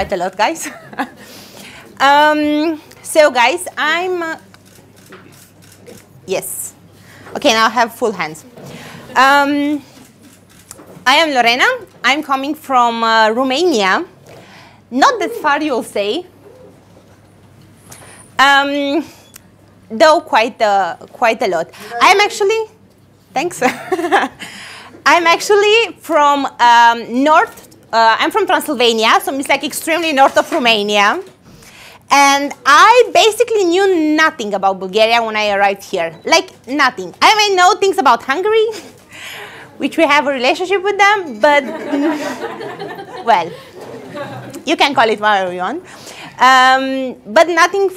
quite a lot, guys. So, guys, yes. Okay, now I have full hands. I am Lorena. I'm coming from Romania. Not that far, you'll say. Though quite a lot. I'm actually, thanks. I'm actually from I'm from Transylvania, so it's like extremely north of Romania. And I basically knew nothing about Bulgaria when I arrived here. Like, nothing. I may know things about Hungary, which we have a relationship with them, but, well, you can call it whatever you want. But nothing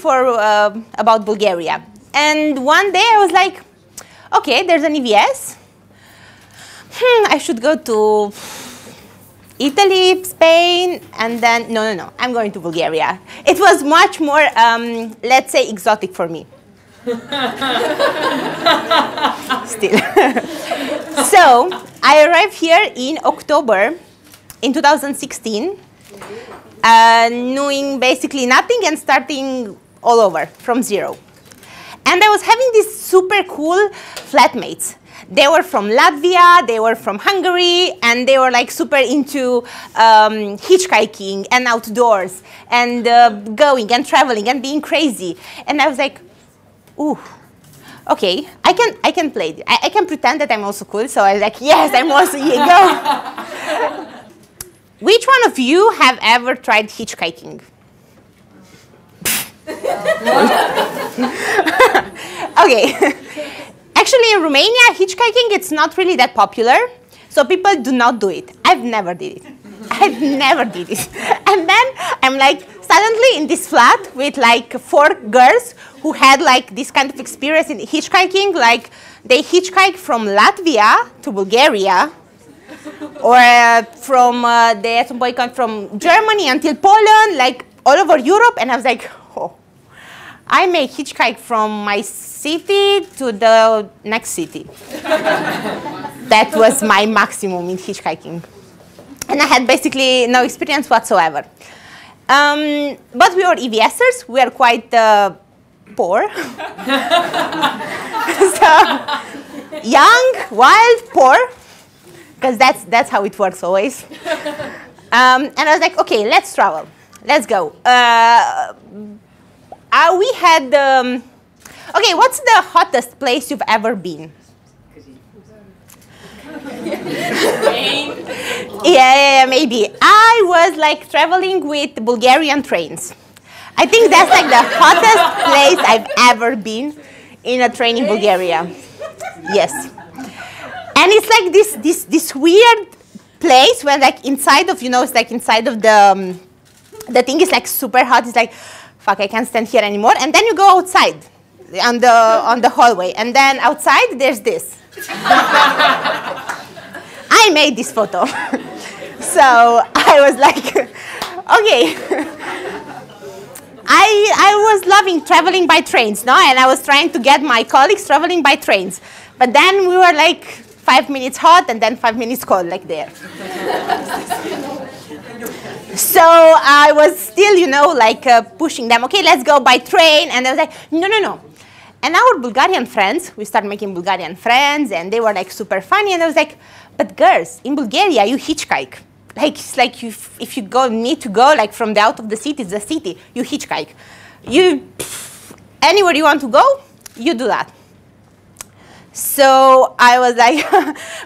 about Bulgaria. And one day I was like, okay, there's an EVS. I should go to Italy, Spain, and then, no, I'm going to Bulgaria. It was much more, let's say, exotic for me. Still. So, I arrived here in October in 2016, knowing basically nothing and starting all over from zero. And I was having these super cool flatmates. They were from Latvia, they were from Hungary, and they were like super into hitchhiking and outdoors and going and traveling and being crazy. And I was like, ooh, okay, I can play. I can pretend that I'm also cool. So I was like, yes, I'm also, here you go. Which one of you have ever tried hitchhiking? Okay. Actually, in Romania, hitchhiking, it's not really that popular. So people do not do it. I've never did it. I've never did it. And then I'm like suddenly in this flat with like 4 girls who had like this kind of experience in hitchhiking. Like they hitchhiked from Latvia to Bulgaria. Or they at some point come from Germany until Poland, like all over Europe. And I was like, oh, I may hitchhike from my city to the next city. That was my maximum in hitchhiking. And I had basically no experience whatsoever. But we were EVSers. We are quite poor. So, young, wild, poor. Because that's how it works always. And I was like, okay, let's travel. Let's go. We had, okay, what's the hottest place you've ever been? Yeah, maybe. I was like traveling with Bulgarian trains. I think that's like the hottest place I've ever been in a train in Bulgaria. Yes. And it's like this weird place where like inside of, it's like inside of the thing is like super hot. It's like, fuck, I can't stand here anymore. And then you go outside on the hallway. And then outside, there's this. I made this photo. So I was like, okay. I was loving traveling by trains, no? And I was trying to get my colleagues traveling by trains. But then we were like 5 minutes hot and then 5 minutes cold, like there. So I was still, like pushing them. Okay, let's go by train. And I was like, no. And our Bulgarian friends, we started making Bulgarian friends, and they were like super funny. And I was like, but girls, in Bulgaria, you hitchhike. Like, it's like if you need to go like from the out of the city, you hitchhike. Anywhere you want to go, you do that. So I was like,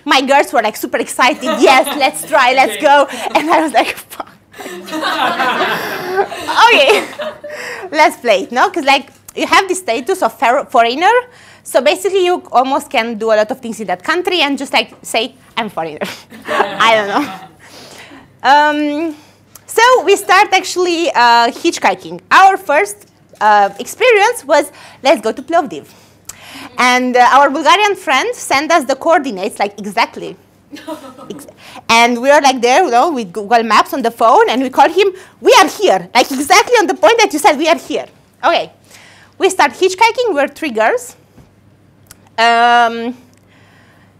my girls were like super excited. Yes, let's try, let's go. And I was like, fuck. Okay, let's play it, no? Because like you have the status of foreigner, so basically you almost can do a lot of things in that country and just like say, I'm foreigner. I don't know. So we start actually hitchhiking. Our first experience was, let's go to Plovdiv. And our Bulgarian friend sent us the coordinates, like exactly. And we were like there, with Google Maps on the phone, and we called him, we are here, like exactly on the point that you said we are here. Okay, we start hitchhiking, we were 3 girls.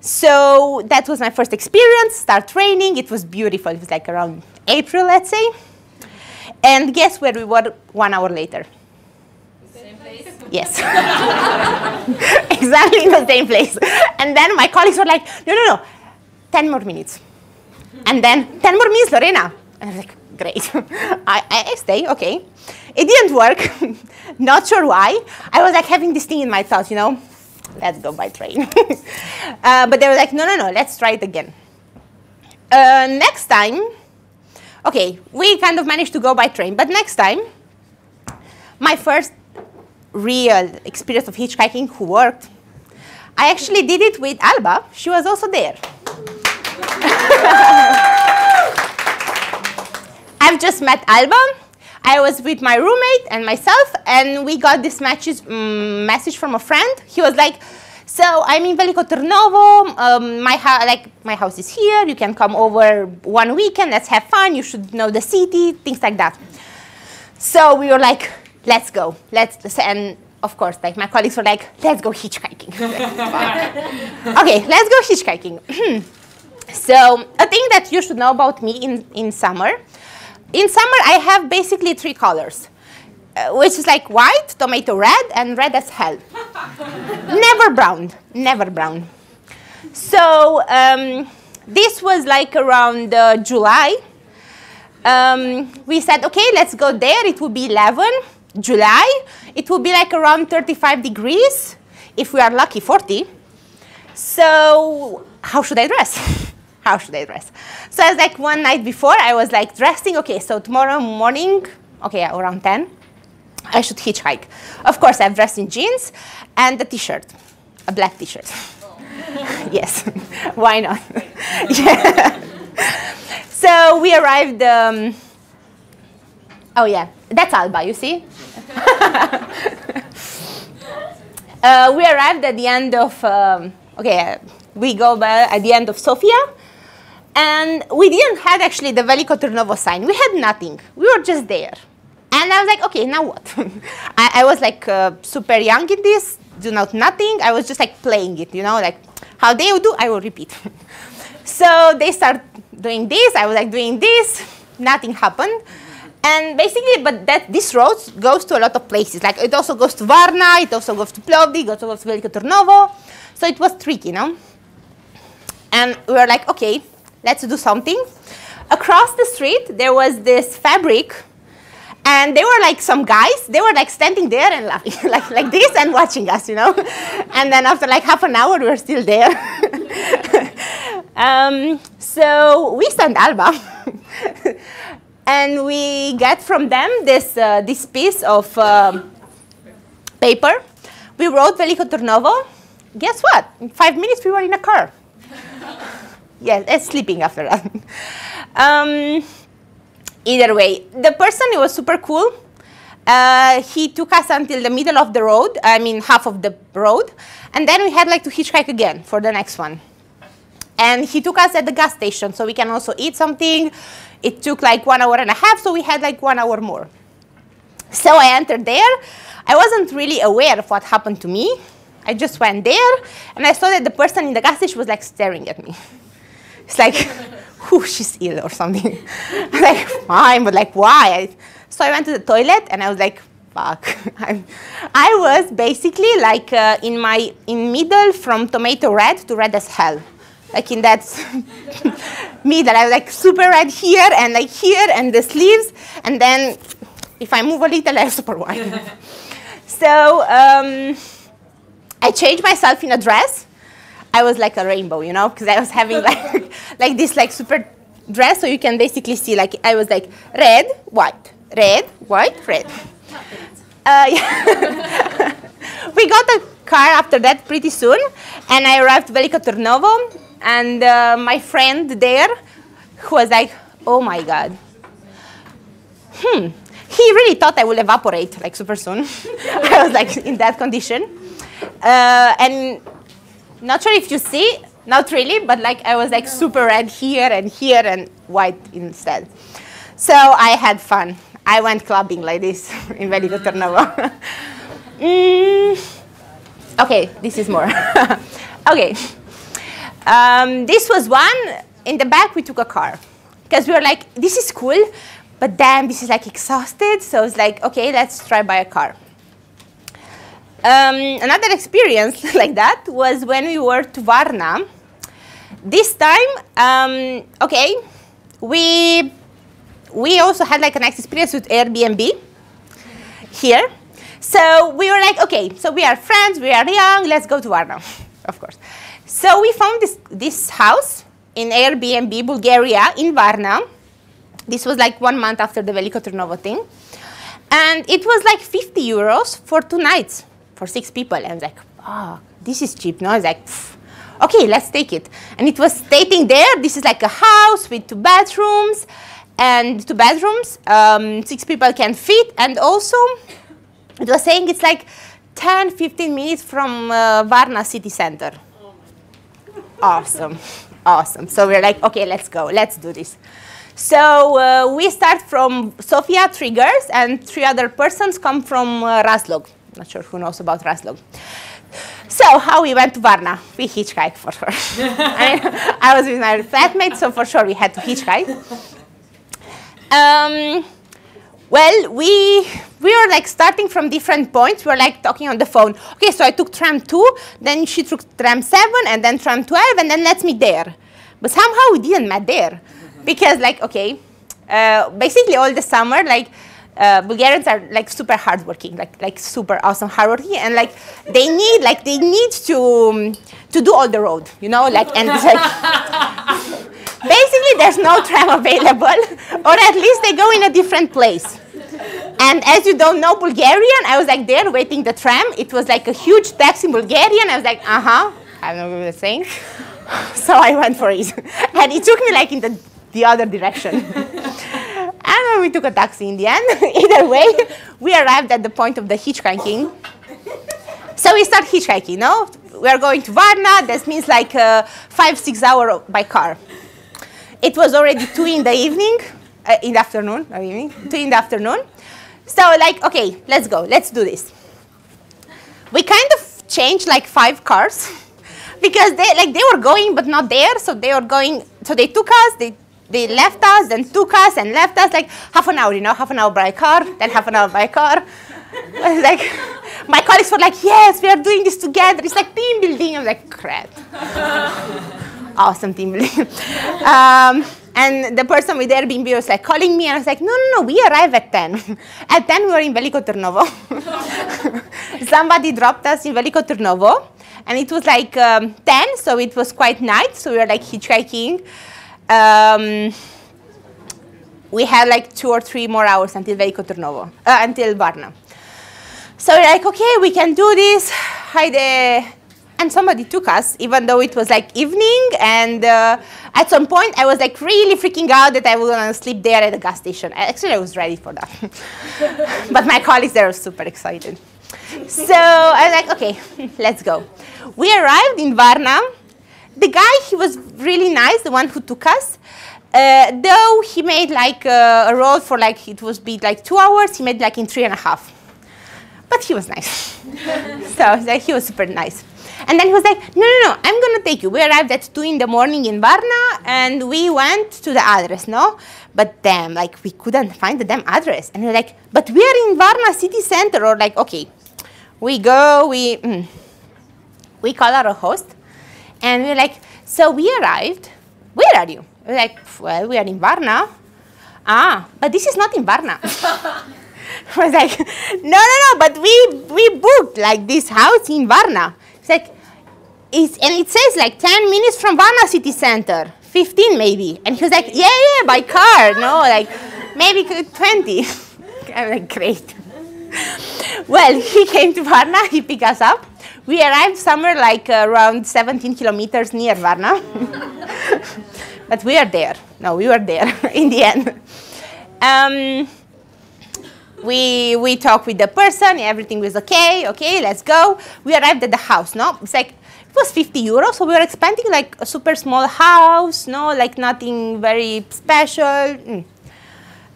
So that was my first experience, start training, it was beautiful, it was like around April, let's say. And guess where we were 1 hour later? Same place? Yes. Exactly in the same place. And then my colleagues were like, no, 10 more minutes. And then 10 more minutes, Lorena. And I was like, great. I stay, okay. It didn't work. Not sure why. I was like having this thing in my thoughts, let's go by train. But they were like, no, let's try it again. Next time, okay, we kind of managed to go by train. But next time, my first real experience of hitchhiking who worked, I actually did it with Alba. She was also there. I've just met Alba. I was with my roommate and myself, and we got this message from a friend. He was like, so I'm in Veliko Trnovo, my house is here, you can come over one weekend, let's have fun, you should know the city, things like that. So we were like, let's go. And of course, like my colleagues were like, let's go hitchhiking. Okay, let's go hitchhiking. So a thing that you should know about me in summer. In summer, I have basically 3 colors, which is like white, tomato red, and red as hell. Never brown, never brown. So this was like around July. We said, okay, let's go there. It will be 11 July. It will be like around 35 degrees. If we are lucky, 40. So how should I dress? How should I dress? So I was like, one night before, I was like dressing. Okay, so tomorrow morning, okay, around 10, I should hitchhike. Of course, I've dressed in jeans and a T-shirt, a black T-shirt. Yes, why not? Yeah. So we arrived. Oh yeah, that's Alba. You see. We arrived at the end of. We go by at the end of Sofia. And we didn't have actually the Veliko Trnovo sign. We had nothing. We were just there. And I was like, okay, now what? I was like super young in this, do nothing. I was just like playing it, like how they would do, I will repeat. So they start doing this. I was like doing this. Nothing happened. And basically, but this road goes to a lot of places. Like it also goes to Varna, it also goes to Plovdiv, it also goes to Veliko Trnovo. So it was tricky, And we were like, okay, let's do something. Across the street, there was this fabric, and they were like some guys. They were like standing there and laughing like this and watching us, And then after like half an hour, we were still there. So we sent Alba, and we get from them this piece of paper. We wrote Veliko Trnovo. Guess what? In 5 minutes, we were in a car. Yes, and sleeping after that. Either way, the person, he was super cool. He took us until the middle of the road, half of the road. And then we had like to hitchhike again for the next one. And he took us at the gas station, so we can also eat something. It took like 1 hour and a half, so we had like 1 hour more. So I entered there. I wasn't really aware of what happened to me. I just went there, and I saw that the person in the gas station was like staring at me. It's like, she's ill or something. I'm like, fine, but like, why? So I went to the toilet, and I was like, fuck. I was basically like in middle from tomato red to red as hell. Like in that middle. I was like super red here, and like here, and the sleeves. And then if I move a little, I have super white. So I changed myself in a dress. I was like a rainbow, because I was having like this like super dress, so you can basically see like I was like red, white, red. Yeah. We got a car after that pretty soon, and I arrived Veliko Trnovo, and my friend there, who was like, oh my god, he really thought I would evaporate like super soon. I was like in that condition, and. Not sure if you see, not really, but like I was like super red here and white instead. So I had fun. I went clubbing like this in Veliko Trnovo. Okay, this is more. Okay. This was one. In the back, we took a car. Because we were like, this is cool, But then this is like exhausted, so it's like, okay, let's try by a car. Another experience like that was when we were to Varna. This time, okay, we also had like a nice experience with Airbnb here. So we were like, okay, so we are friends, we are young, let's go to Varna, of course. So we found this house in Airbnb, Bulgaria, in Varna. This was like 1 month after the Veliko Trnovo thing. And it was like 50 euros for 2 nights for 6 people. And I was like, oh, this is cheap. No, I was like, okay, let's take it. And it was stating there, this is like a house with 2 bathrooms. And 2 bedrooms, 6 people can fit. And also, it was saying it's like 10, 15 minutes from Varna city center. Awesome, awesome. So we're like, okay, let's go, let's do this. So we start from Sofia, 3 girls, and 3 other persons come from Razlog. Not sure who knows about Razlog. So how we went to Varna? We hitchhiked for sure. I was with my flatmate, so for sure we had to hitchhike. Well, we were like starting from different points. We were like talking on the phone. Okay, so I took tram 2, then she took tram 7, and then tram 12, and then let's meet there. But somehow we didn't meet there. Because like, okay, basically all the summer, like Bulgarians are like super hardworking, like super awesome hardworking, and like they need to do all the road, you know, like, and it's like basically there's no tram available, or at least they go in a different place. And as you don't know Bulgarian, I was like there waiting the tram. It was like a huge taxi in Bulgarian. I was like, I don't know what you were saying. So I went for it, and it took me like in the other direction. And then we took a taxi in the end. Either way, we arrived at the point of the hitchhiking. So we start hitchhiking, no? We are going to Varna. That means like 5-6 hours by car. It was already 2 in the evening, in the afternoon, or evening, 2 in the afternoon. So like, okay, let's go, let's do this. We kind of changed like 5 cars because they were going but not there. So they were going, so they took us, they left us, then took us and left us, like half an hour, you know, half an hour by car, then half an hour by car. Like, my colleagues were like, yes, we are doing this together. It's like team building. I was like, crap. Awesome team building. And the person with Airbnb was like calling me, and I was like, no, we arrived at 10. At 10, we were in Veliko Trnovo. Somebody dropped us in Veliko Trnovo, and it was like 10, so it was quite night, so we were like hitchhiking. We had like 2 or 3 more hours until Veliko Trnovo, until Varna. So we're like, okay, we can do this. And somebody took us, even though it was like evening, and at some point I was like really freaking out that I was gonna sleep there at the gas station. Actually, I was ready for that. But my colleagues, they were super excited. So I was like, okay, let's go. We arrived in Varna. The guy, he was really nice, the one who took us. Though he made like a road for like, it was be like 2 hours, he made like in 3.5. But he was nice. So like, he was super nice. And then he was like, no, I'm going to take you. We arrived at 2 in the morning in Varna, and we went to the address, no? But damn, like, we couldn't find the damn address. And we were like, but we are in Varna city center. Or like, okay, we go, we call our host, and we were like, so we arrived. Where are you? We were like, well, we are in Varna. But this is not in Varna. I was like, no, but we booked like this house in Varna. It's like, and it says like 10 minutes from Varna city center, 15 maybe. And he was like, yeah, by car, no, like maybe 20. I'm like, great. Well, he came to Varna, he picked us up. We arrived somewhere like around 17 kilometers near Varna. But we are there. No, we were there in the end. We talked with the person, everything was okay, let's go. We arrived at the house, no? It's like, it was 50 euros, so we were expecting like a super small house, no? Like nothing very special. And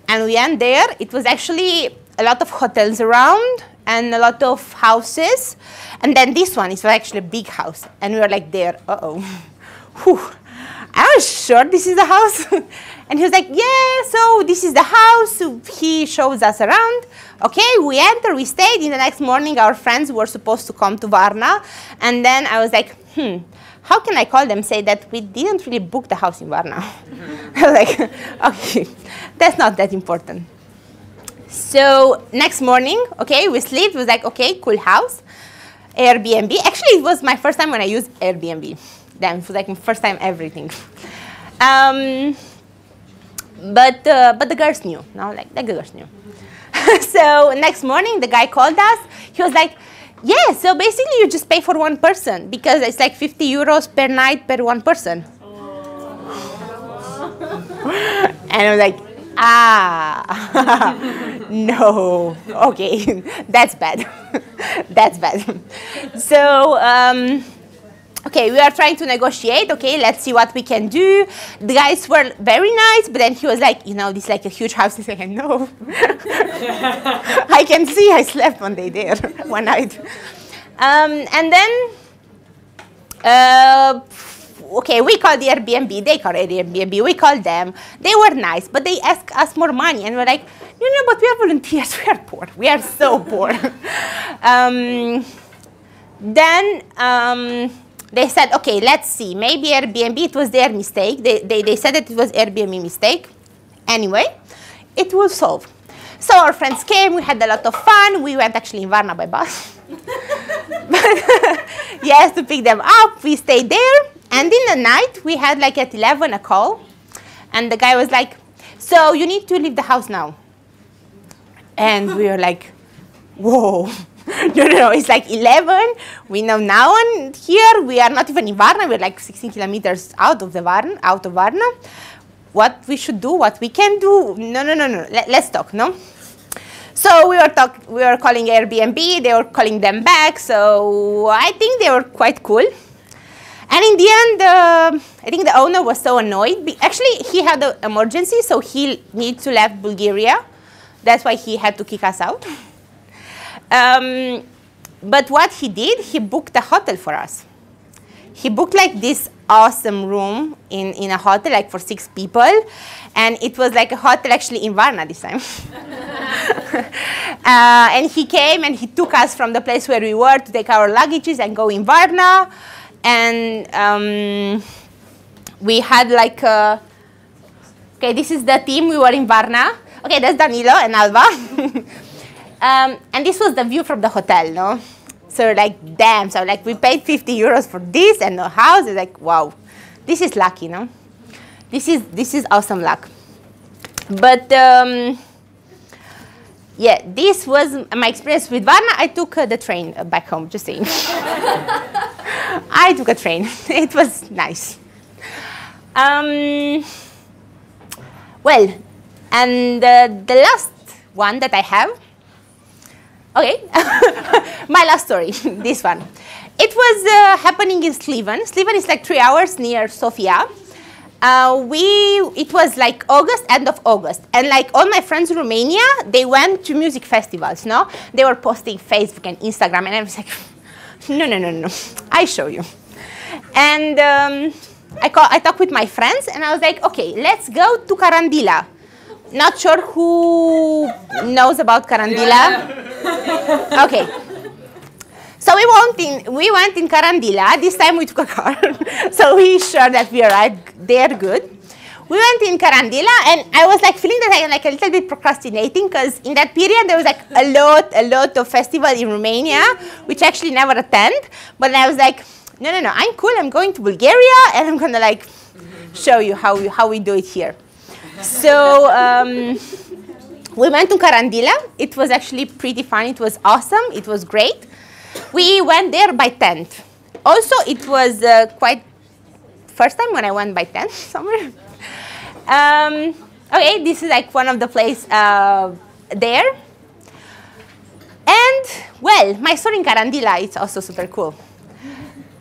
we went there. It was actually a lot of hotels around and a lot of houses. And then this one is actually a big house. And we were like there, uh-oh. Whew. I was sure this is the house. And he was like, yeah, so this is the house. So he shows us around. Okay, we enter, we stayed. In the next morning, our friends were supposed to come to Varna. And then I was like, how can I call them, say that we didn't really book the house in Varna? I was like, okay, that's not that important. So next morning, okay, we slept. It was like, okay, cool house. Airbnb. Actually, it was my first time when I used Airbnb. Then it was like my first time everything. But the girls knew, no, like the girls knew. So next morning, the guy called us. He was like, yeah, so basically you just pay for one person because it's like 50 euros per night per one person. And I was like, no, okay, that's bad. That's bad. So, okay, we are trying to negotiate. Okay, let's see what we can do. The guys were very nice, but then he was like, you know, this is like a huge house. He's like, no. I can see I slept one day there, one night. And then, okay, we called the Airbnb. They called Airbnb. We called them. They were nice, but they asked us more money. And we're like, no, but we are volunteers. We are poor. We are so poor. Then they said, okay, let's see. Maybe Airbnb, it was their mistake. They said that it was Airbnb mistake. Anyway, it was solved. So our friends came. We had a lot of fun. We went actually in Varna by bus. Yes, to pick them up. We stayed there. And in the night, we had like at 11 a call. And the guy was like, so you need to leave the house now. And we were like, whoa. No, it's like 11. We know now on here. We are not even in Varna. We're like 16 kilometers out of Varna. What we should do, what we can do. No. Let's talk, no? So we were calling Airbnb. They were calling them back. So I think they were quite cool. And in the end, I think the owner was so annoyed. Actually, he had an emergency, so he needed to leave Bulgaria. That's why he had to kick us out. But what he did, he booked a hotel for us. He booked like this awesome room in a hotel, like for 6 people. And it was like a hotel actually in Varna this time. And he came and he took us from the place where we were to take our luggages and go in Varna. And we had like, okay, this is the team. We were in Varna. Okay, that's Danilo and Alba. And this was the view from the hotel, no? So we're like, damn. So like we paid 50 euros for this and the house. It's like, wow, this is lucky, no? This is awesome luck. But yeah, this was my experience with Varna. I took the train back home, just saying. I took a train. It was nice. Well, and the last one that I have, okay, my last story, this one. It was happening in Sliven. Sliven is like 3 hours near Sofia. It was like August, end of August. And like all my friends in Romania, they went to music festivals, no? They were posting Facebook and Instagram, and I was like, no, I show you. And I talked with my friends, and I was like, okay, let's go to Carandila. Not sure who knows about Carandila. Yeah. Okay. So we went in Carandila. This time we took a car. So we sure that we arrived there good. We went in Carandila, and I was like feeling that I am like a little bit procrastinating, because in that period there was like a lot of festivals in Romania, which I actually never attend. But I was like, no, I'm cool. I'm going to Bulgaria, and I'm gonna like show you how we do it here. So we went to Carandila. It was actually pretty fun. It was awesome. It was great. We went there by tent. Also, it was quite first time when I went by tent somewhere. Okay, this is like one of the places there. And, well, my story in Carandila is also super cool.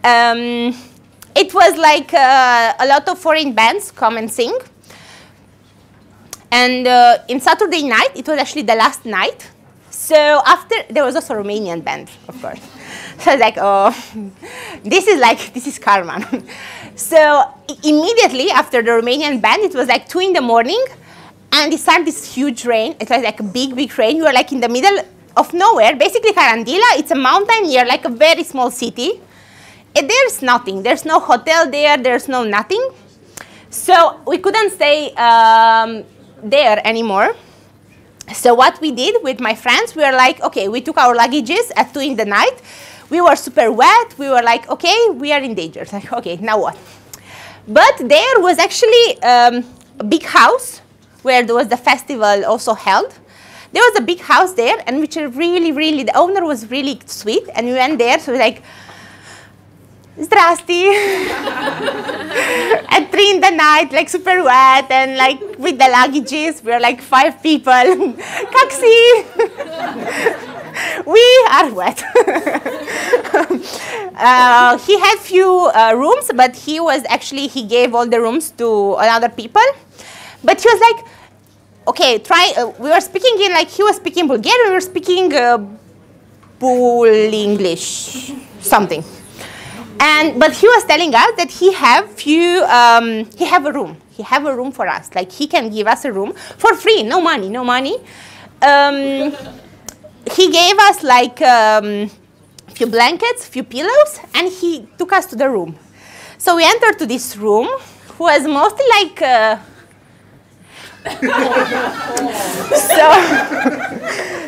It was like a lot of foreign bands come and sing. And in Saturday night, it was actually the last night. So after, there was also a Romanian band, of course. So I was like, oh, this is karma. So immediately after the Romanian band, it was like 2 in the morning, and it started this huge rain. It was like a big, big rain. We were like in the middle of nowhere. Basically, Carandila, it's a mountain near like a very small city. And there's nothing. There's no hotel there. There's no nothing. So we couldn't stay there anymore. So what we did with my friends, we were like, okay, we took our luggages at 2 in the night. We were super wet. We were like, okay, we are in danger. Like, okay, now what? But there was actually a big house where there was the festival also held. There was a big house there, and which really, really, the owner was really sweet. And we went there, so we were like, Zdrasti. At 3 in the night, like super wet, and like with the luggages, we were like 5 people. Kaksi. We are wet. He had few rooms, but he gave all the rooms to other people. But he was like, okay, we were speaking in, like, he was speaking Bulgarian, we were speaking Bull English, something. But he was telling us that he have a room. He have a room for us. Like, he can give us a room for free, no money, no money. He gave us like few blankets, few pillows, and he took us to the room. So we entered to this room, who was mostly like,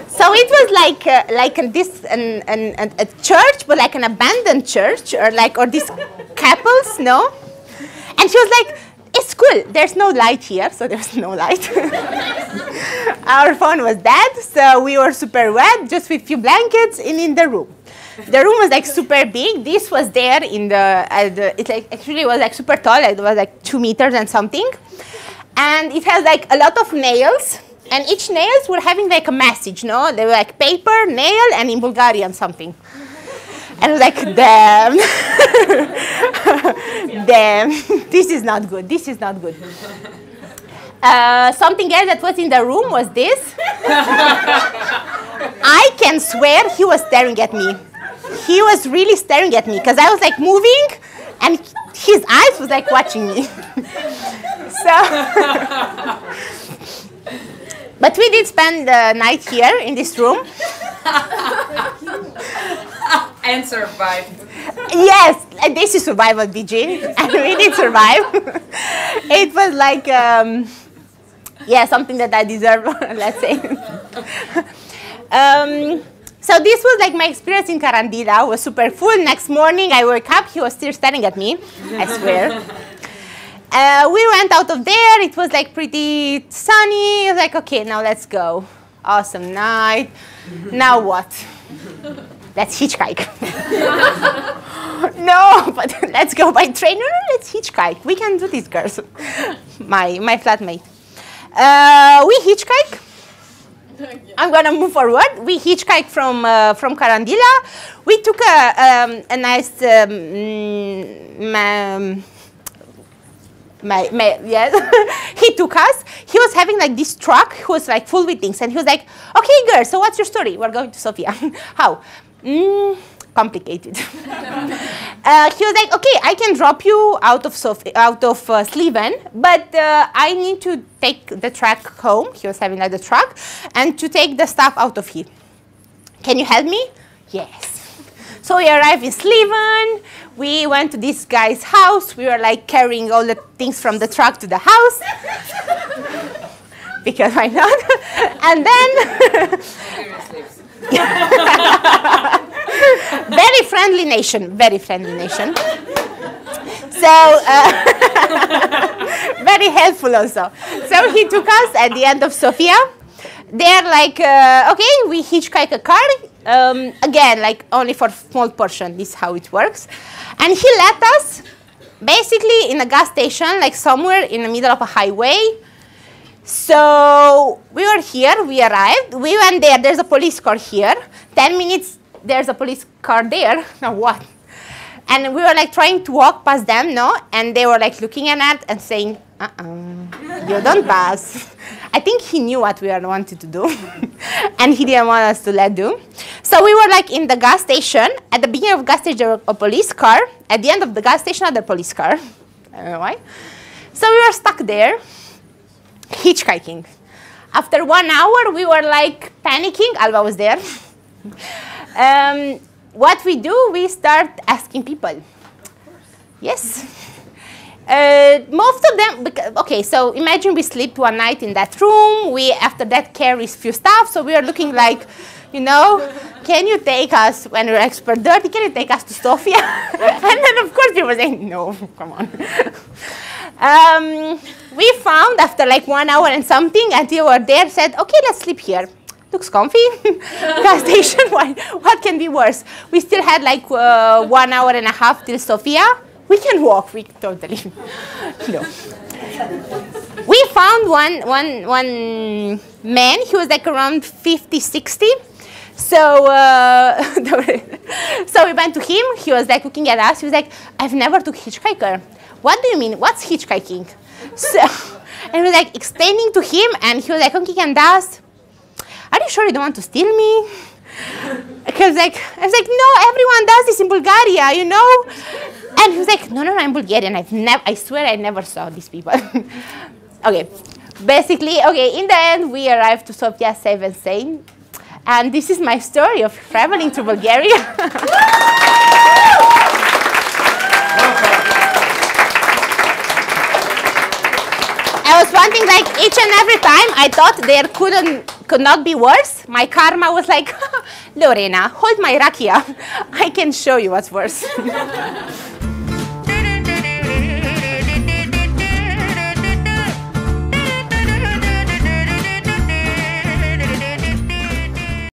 so it was like a church, but like an abandoned church, or these couples, no? And she was like, it's cool, there's no light here, so there's no light. Our phone was dead, so we were super wet, just with few blankets in the room. The room was like super big. This was there in it like actually was like super tall, it was like 2 meters and something. And it has like a lot of nails, and each nails were having like a message, no? They were like paper, nail, and in Bulgarian something. And I was like, damn, damn, this is not good, this is not good. Something else that was in the room was this. I can swear he was staring at me. He was really staring at me, because I was like moving, and his eyes was like watching me. But we did spend the night here in this room. And survived. Yes, and this is SurvivalBG, and we did survive. It was like, yeah, something that I deserve, let's say. So this was like my experience in Carandila. It was super full. Next morning I woke up, he was still staring at me, I swear. We went out of there, it was like pretty sunny. I was like, okay, now let's go. Awesome night. Now what? Let's hitchhike. No, but let's go by train. No, let's hitchhike. We can do this, girls. My flatmate. We hitchhike. I'm gonna move forward. We hitchhiked from Carandila. We took a nice yes. He took us. He was having like this truck who was like full with things, and he was like, okay, girl, so what's your story? We're going to Sofia. How? Complicated. He was like, okay, I can drop you out of Sliven, but I need to take the truck home. He was having like the truck, and to take the stuff out of here. Can you help me? Yes. So we arrived in Sliven. We went to this guy's house. We were like carrying all the things from the truck to the house. Because why not? And then very friendly nation, very friendly nation. So very helpful also. So he took us at the end of Sofia. They're like, okay, we hitchhike a car. Again, like only for small portion. This is how it works. And he let us basically in a gas station, like somewhere in the middle of a highway. So we were here, we arrived, we went there, there's a police car here. 10 minutes, there's a police car there. Now what? And we were like trying to walk past them, no? And they were like looking at us and saying, you don't pass. I think he knew what we wanted to do, and he didn't want us to let do. So we were like in the gas station. At the beginning of the gas station, there was a police car. At the end of the gas station, another police car. I don't know why. So we were stuck there, hitchhiking. After 1 hour, we were like panicking. Alba was there. What we do, we start asking people. Yes. Most of them, okay, so imagine we sleep one night in that room. We, after that, carry few stuff. So we are looking like, you know, can you take us, when we're expert dirty, can you take us to Sofia? And then, of course, people say, no, come on. We found, after like 1 hour and something, until we were there, said, okay, let's sleep here. Looks comfy. Gas station, what can be worse? We still had like 1 hour and a half till Sofia. We can walk, we totally, no. We found one man, he was like around 50, 60. So, so we went to him, he was like looking at us, he was like, I've never took hitchhiker. What do you mean, what's hitchhiking? So, and we were like explaining to him, and he was like looking at us, are you sure you don't want to steal me? Because like, I was like, no, everyone does this in Bulgaria, you know? And he was like, no, I'm Bulgarian. I swear I never saw these people. Okay, basically, okay, in the end, we arrived to Sofia safe and sane. And this is my story of traveling to Bulgaria. I was wanting, like, each and every time I thought there could not be worse. My karma was like, Lorena, hold my rakia. I can show you what's worse.